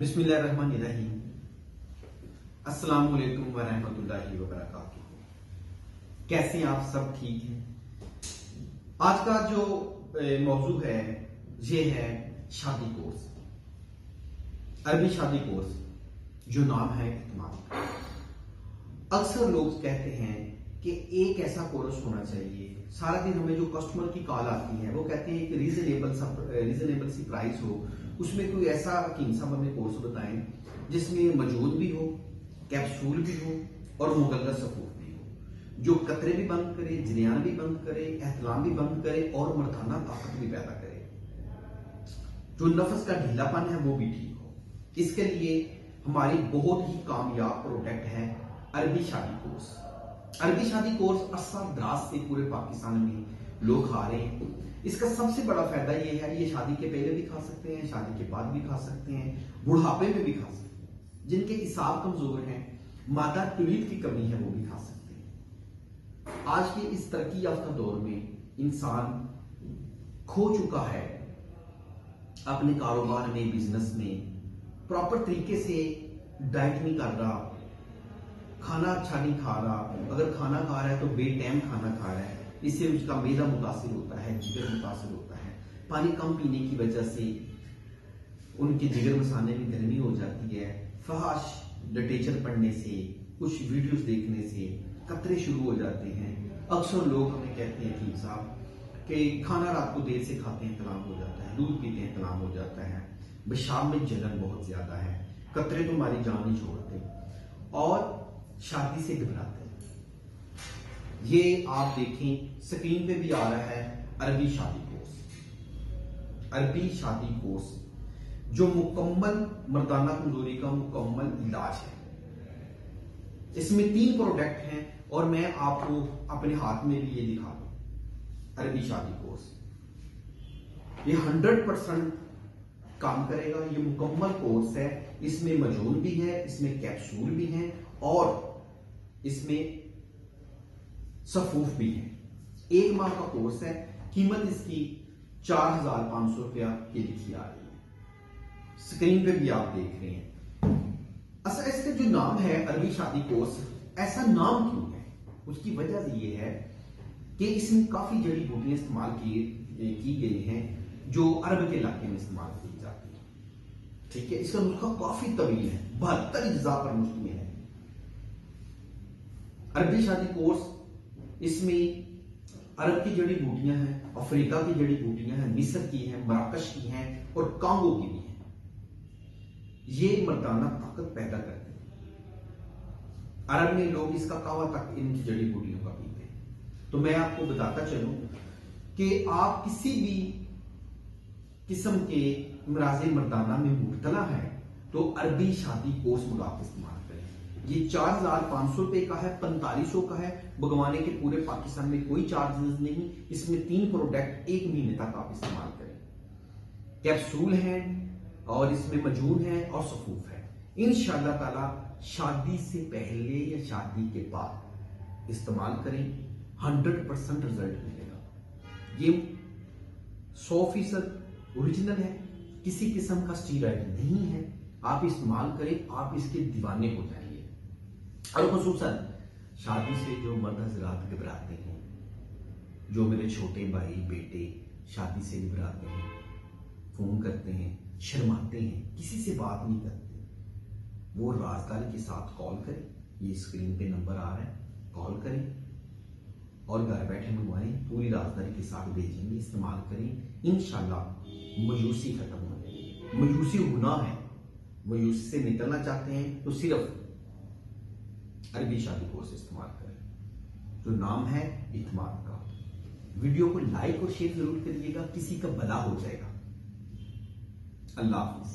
बिस्मिल्लाहिर्रहमानिर्रहीम। अस्सलामु अलैकुम वरहमतुल्लाहि वबरकातुहू। कैसे हैं आप सब? ठीक हैं। आज का जो मौजू है ये है शादी कोर्स, अरबी शादी कोर्स, जो नाम है इत्माद। अक्सर लोग कहते हैं कि एक ऐसा कोर्स होना चाहिए, सारा दिन हमें जो कस्टमर की कॉल आती है वो कहते हैं कि रीजनेबल सी प्राइस हो, उसमें कोई ऐसा हकीम साहब हमें कोर्स बताएं जिसमें मौजूद भी हो, कैप्सूल भी हो और मुगल्लज़ सफूफ भी हो, जो कतरे भी बंद करे, जरियान भी बंद करे, एहतलाम भी बंद करे और मर्दाना ताकत भी पैदा करे, जो नफ्स का ढीलापन है वो भी ठीक हो। इसके लिए हमारी बहुत ही कामयाब प्रोडक्ट है अरबी शादी कोर्स। अरबी शादी कोर्स अरसा दराज से पूरे पाकिस्तान में लोग खा रहे हैं। इसका सबसे बड़ा फायदा ये है, ये शादी के पहले भी खा सकते हैं, शादी के बाद भी खा सकते हैं, बुढ़ापे में भी खा सकते हैं, जिनके हिसाब कमजोर हैं, मादा तवील की कमी है, वो भी खा सकते हैं। आज के इस तरक्की याफ्ता दौर में इंसान खो चुका है अपने कारोबार में, बिजनेस में, प्रॉपर तरीके से डाइट नहीं कर रहा, खाना अच्छा नहीं खा रहा, अगर खाना खा रहा है तो बेटाइम खाना खा रहा है, इससे उसका मैदा मुतासिर होता है, जिगर मुतासिर होता है, पानी कम पीने की वजह से उनके जिगर मसाने में गर्मी हो जाती है, फहाश लिटरेचर पढ़ने से, कुछ वीडियोस देखने से कतरे शुरू हो जाते हैं। अक्सर लोग हमें कहते हैं कि साहब कि खाना रात को देर से खाते हैं तलाम हो जाता है, दूध पीते हैं तलाम हो जाता है, पेशाब में जलन बहुत ज्यादा है, कतरे तो हमारी जान नहीं छोड़ते और शादी से घबराते हैं। ये आप देखें स्क्रीन पे भी आ रहा है अरबी शादी कोर्स। अरबी शादी कोर्स जो मुकम्मल मर्दाना कमजोरी का मुकम्मल इलाज है। इसमें 3 प्रोडक्ट हैं और मैं आपको अपने हाथ में भी ये दिखा दूं। अरबी शादी कोर्स ये 100% काम करेगा। ये मुकम्मल कोर्स है, इसमें मजून भी है, इसमें कैप्सूल भी है और इसमें सफूफ भी है। 1 माह का कोर्स है। कीमत इसकी 4500 रुपया ये लिखी आ रही है, स्क्रीन पे भी आप देख रहे हैं। अच्छा, इसका जो नाम है अरबी शादी कोर्स, ऐसा नाम क्यों है? उसकी वजह ये है कि इसमें काफी जड़ी बूटियां इस्तेमाल की गई हैं जो अरब के इलाके में इस्तेमाल की जाती है। ठीक है, इसका नुस्खा काफी तवील है, 72 अज्जा पर मुश्तमिल है। अरबी शादी कोर्स, इसमें अरब की जड़ी बूटियां हैं, अफ्रीका की जड़ी बूटियां हैं, मिस्र की हैं, मराकश की हैं और कांगो की भी हैं। ये मर्दाना ताकत पैदा करते हैं। अरब में लोग इसका कहवा तक इनकी जड़ी बूटियों का पीते हैं। तो मैं आपको बताता चलूं कि आप किसी भी किस्म के इमराज़े मर्दाना में मुब्तला है तो अरबी शादी कोर्स मंगा के इस्तेमाल करें। ये 4500 रुपए का है, 4500 का है। भगवाने के पूरे पाकिस्तान में कोई चार्जेस नहीं। इसमें 3 प्रोडक्ट 1 महीने तक आप इस्तेमाल करें। कैप्सूल है और इसमें मजून है और सफूफ है। इंशाअल्लाह ताला शादी से पहले या शादी के बाद इस्तेमाल करें, 100% रिजल्ट मिलेगा। ये 100% ओरिजिनल है, किसी किस्म का स्टीरॉयड नहीं है। आप इस्तेमाल करें, आप इसके दीवाने हो जाएंगे। और खुसूसन शादी से जो मर्द हजरात घबराते हैं, जो मेरे छोटे भाई बेटे शादी से घबराते हैं, फोन करते हैं, शर्माते हैं, किसी से बात नहीं करते, वो राजदारी के साथ कॉल करें। ये स्क्रीन पे नंबर आ रहा है, कॉल करें और घर बैठे मंगवाएं, पूरी राजदारी के साथ भेजेंगे, इस्तेमाल करें। इंशाल्लाह मायूसी खत्म हो जाएगी। मायूसी गुनाह है, मायूसी से निकलना चाहते हैं तो सिर्फ अरबी शादी कोर्स इस्तेमाल करें, जो नाम है इत्माद का। वीडियो को लाइक और शेयर जरूर करिएगा, किसी का भला हो जाएगा। अल्लाह हाफिज।